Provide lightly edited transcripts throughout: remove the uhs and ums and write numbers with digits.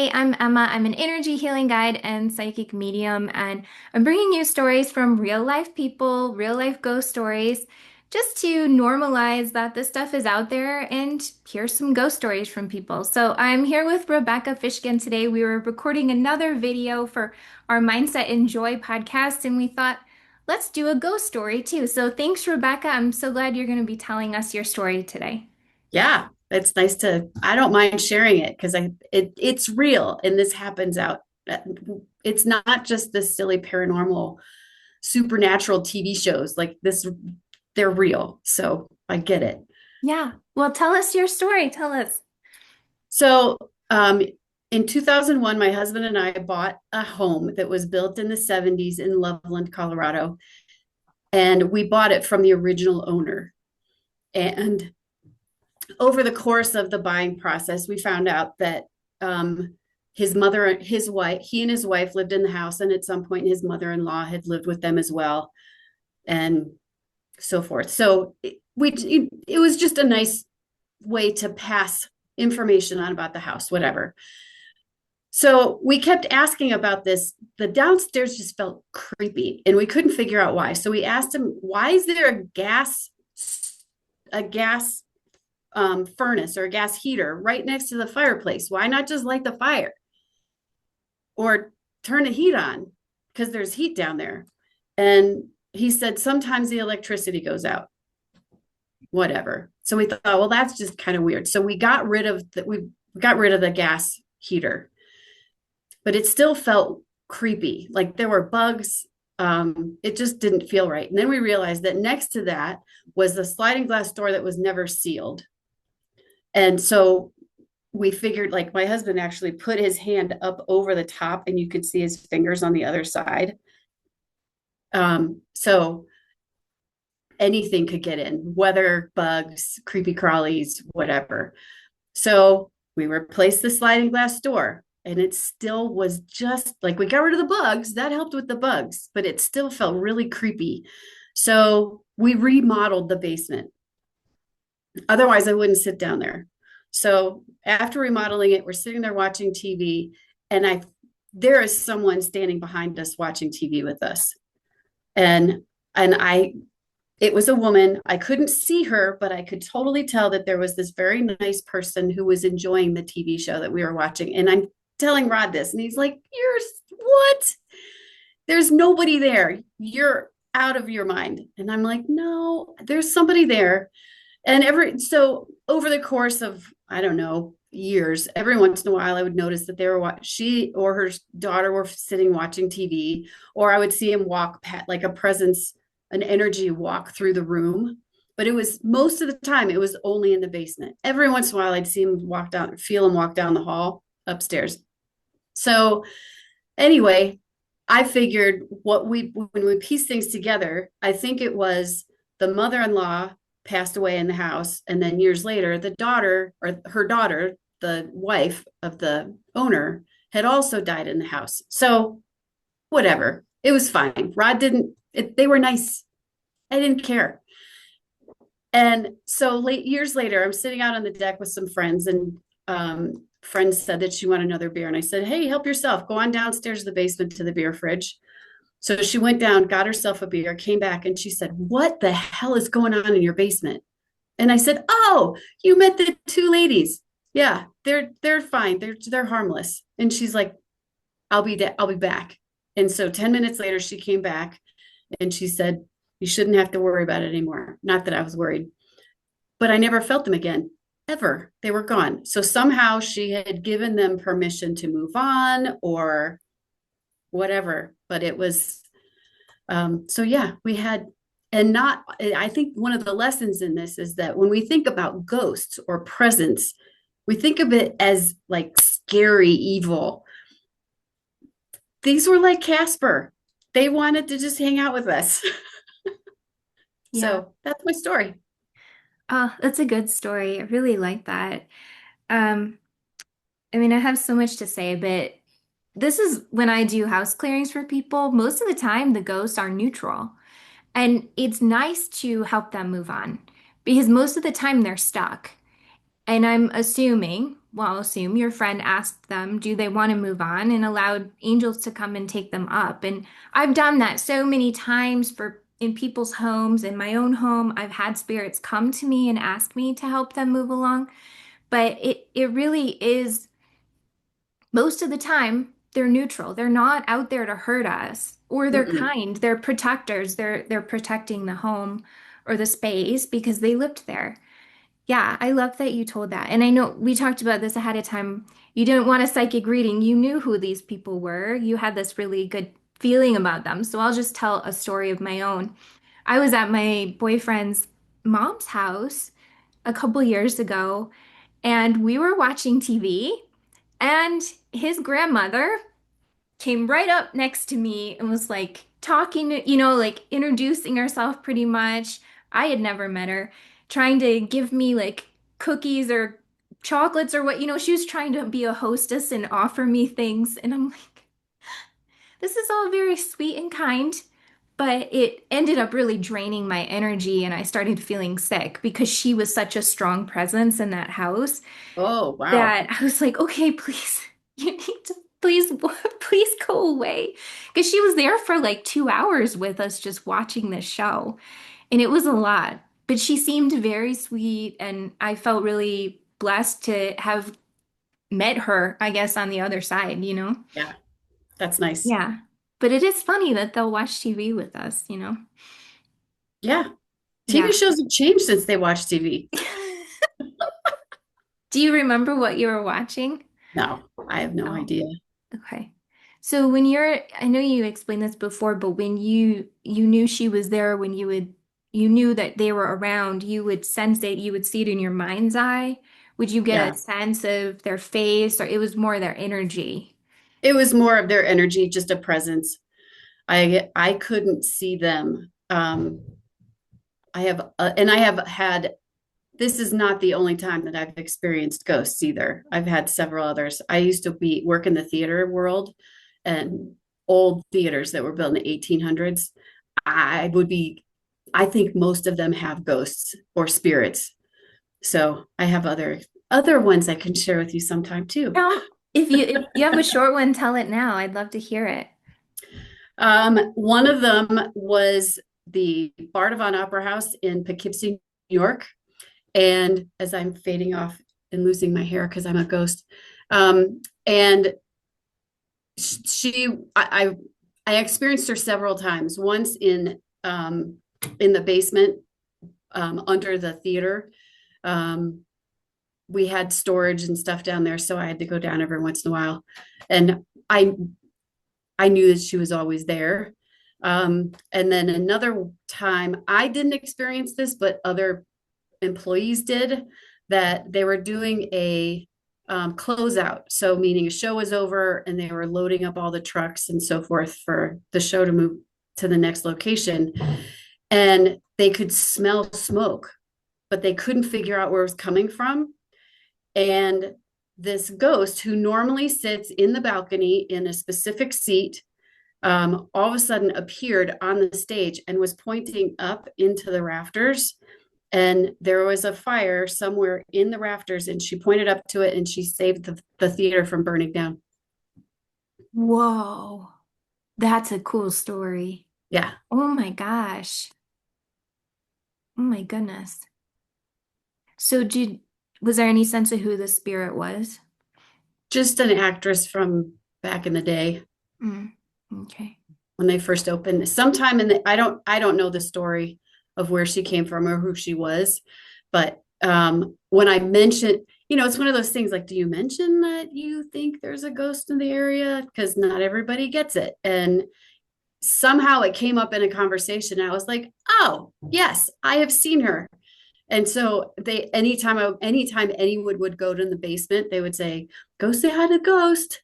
Hey, I'm Emma. I'm an energy healing guide and psychic medium, and I'm bringing you stories from real life people, real life ghost stories, just to normalize that this stuff is out there and hear some ghost stories from people. So I'm here with Rebecca Fishkin today. We were recording another video for our Mindset and Joy podcast, and we thought, let's do a ghost story too. So thanks, Rebecca. I'm so glad you're going to be telling us your story today. Yeah, it's nice I don't mind sharing it because it's real and this happens out. It's not just the silly paranormal supernatural TV shows like this, they're real. So I get it. Yeah. Well, tell us your story. Tell us. So, in 2001, my husband and I bought a home that was built in the 70s in Loveland, Colorado, and we bought it from the original owner. And over the course of the buying process, we found out that his mother, his wife, he and his wife lived in the house, and at some point, his mother-in-law had lived with them as well, and so forth. So it was just a nice way to pass information on about the house, whatever. So we kept asking about this. The downstairs just felt creepy, and we couldn't figure out why. So we asked him, "Why is there a gas furnace or a gas heater right next to the fireplace? Why not just light the fire or turn the heat on? Because there's heat down there." And he said, "Sometimes the electricity goes out." Whatever. So we thought, well, that's just kind of weird. So we got rid of the gas heater, but it still felt creepy. Like there were bugs. It just didn't feel right. And then we realized that next to that was the sliding glass door that was never sealed. And so we figured, like, my husband actually put his hand up over the top and you could see his fingers on the other side. So anything could get in, weather, bugs, creepy crawlies, whatever. So we replaced the sliding glass door, and it still was just like we got rid of the bugs. That helped with the bugs, but it still felt really creepy. So we remodeled the basement. Otherwise, I wouldn't sit down there. So after remodeling it, we're sitting there watching TV, and there is someone standing behind us watching TV with us. And and I it was a woman. I couldn't see her, but I could totally tell that there was this very nice person who was enjoying the TV show that we were watching. And I'm telling Rod this, and he's like, "You're what? There's nobody there. You're out of your mind." And I'm like, "No, there's somebody there." And so over the course of, I don't know, years, every once in a while I would notice that she or her daughter were sitting watching TV, or I would see him walk like a presence, an energy walk through the room. But it was most of the time it was only in the basement. Every once in a while I'd see him feel him walk down the hall upstairs. So anyway, I figured when we pieced things together, I think it was the mother-in-law passed away in the house, and then years later, the daughter or her daughter, the wife of the owner, had also died in the house. So whatever, it was fine. Rod didn't. They were nice. I didn't care. And so years later, I'm sitting out on the deck with some friends, and friends said that she wanted another beer. And I said, "Hey, help yourself. Go on downstairs to the basement to the beer fridge." So she went down, got herself a beer, came back, and she said, "What the hell is going on in your basement?" And I said, "Oh, you met the two ladies. Yeah, they're fine. They're harmless." And she's like, I'll be back." And so 10 minutes later, she came back and she said, "You shouldn't have to worry about it anymore." Not that I was worried, but I never felt them again, ever. They were gone. So somehow she had given them permission to move on or whatever. But it was, so yeah, we had, and not, I think one of the lessons in this is that when we think about ghosts or presence, we think of it as like scary evil. These were like Casper. They wanted to just hang out with us. Yeah. So that's my story. Oh, that's a good story. I really like that. Um, I mean, I have so much to say, but this is when I do house clearings for people. Most of the time, the ghosts are neutral. And it's nice to help them move on because most of the time they're stuck. And I'm assuming, well, I'll assume your friend asked them, do they want to move on, and allowed angels to come and take them up. And I've done that so many times for in people's homes. In my own home, I've had spirits come to me and ask me to help them move along. But it really is most of the time they're neutral. They're not out there to hurt us, or they're Mm-mm. kind. They're protectors. They're protecting the home or the space because they lived there. Yeah, I love that you told that. And I know we talked about this ahead of time. You didn't want a psychic reading. You knew who these people were. You had this really good feeling about them. So I'll just tell a story of my own. I was at my boyfriend's mom's house a couple years ago, and we were watching TV, and his grandmother came right up next to me and was like talking, like introducing herself pretty much. I had never met her, trying to give me like cookies or chocolates or what, she was trying to be a hostess and offer me things. And I'm like, this is all very sweet and kind, but it ended up really draining my energy and I started feeling sick because she was such a strong presence in that house Oh, wow. that I was like, okay, please, you need to please, please go away. Because she was there for like 2 hours with us just watching this show. And it was a lot. But she seemed very sweet. And I felt really blessed to have met her, I guess, on the other side. Yeah, that's nice. Yeah. But it is funny that they'll watch TV with us. Yeah. TV Yeah. shows have changed since they watched TV. Do you remember what you were watching? No, I have no Oh. idea. Okay. So when I know you explained this before, but when you knew she was there, when you knew that they were around, you would sense it, you would see it in your mind's eye. Would you get a Yeah. sense of their face, or it was more their energy? It was more of their energy, just a presence. I couldn't see them. I have had, this is not the only time that I've experienced ghosts either. I've had several others. I used to work in the theater world, and old theaters that were built in the 1800s. I would be, I think most of them have ghosts or spirits. So I have other ones I can share with you sometime too. If you have a short one, tell it now. I'd love to hear it. One of them was the Bardavon Opera House in Poughkeepsie, New York. And as I'm fading off and losing my hair because I'm a ghost, and she, I experienced her several times. Once in the basement under the theater. Um, we had storage and stuff down there, so I had to go down every once in a while, and I knew that she was always there. And then another time, I didn't experience this, but other employees did, that they were doing a closeout. So, meaning a show was over and they were loading up all the trucks and so forth for the show to move to the next location. And they could smell smoke, but they couldn't figure out where it was coming from. And this ghost, who normally sits in the balcony in a specific seat, all of a sudden appeared on the stage and was pointing up into the rafters. And there was a fire somewhere in the rafters, and she pointed up to it and she saved the theater from burning down. Whoa, that's a cool story. Yeah, Oh my gosh. Oh my goodness. So was there any sense of who the spirit was? just an actress from back in the day Mm, okay. when they first opened. Sometime in the, I don't know the story of where she came from or who she was, but when I mentioned, it's one of those things like, do you mention that you think there's a ghost in the area? Because not everybody gets it. And somehow it came up in a conversation. I was like, oh, yes, I have seen her. And so anytime anyone would go to the basement, they would say, go say hi to Ghost.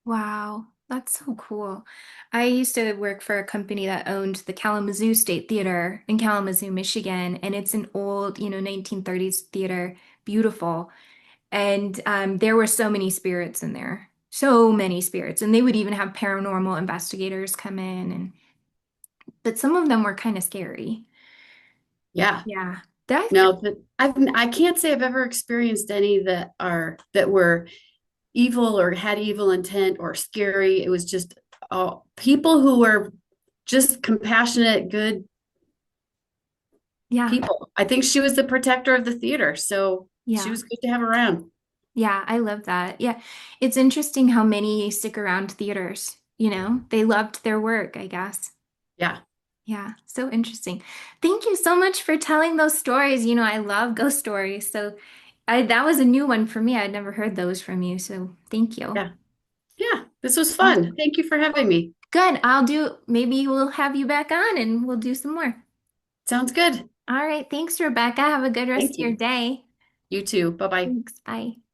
Wow, that's so cool. I used to work for a company that owned the Kalamazoo State Theater in Kalamazoo, Michigan, and it's an old, 1930s theater, beautiful. And there were so many spirits in there, so many spirits, and they would even have paranormal investigators come in, but some of them were kind of scary. Yeah. Yeah. That No, but I can't say I've ever experienced any that were evil or had evil intent or scary. It was just people who were just compassionate, good yeah, people. I think she was the protector of the theater, so she yeah. was good to have around. Yeah, I love that. Yeah. It's interesting how many stick around theaters, you know? They loved their work, I guess. Yeah, Yeah, so interesting. Thank you so much for telling those stories. You know, I love ghost stories. So that was a new one for me. I'd never heard those from you. So thank you. yeah, yeah. This was fun. Awesome. Thank you for having me. Good. Maybe we'll have you back on and we'll do some more. Sounds good. All right. Thanks, Rebecca. Have a good rest Thank of your you. day. You too. Bye bye. Thanks. Bye.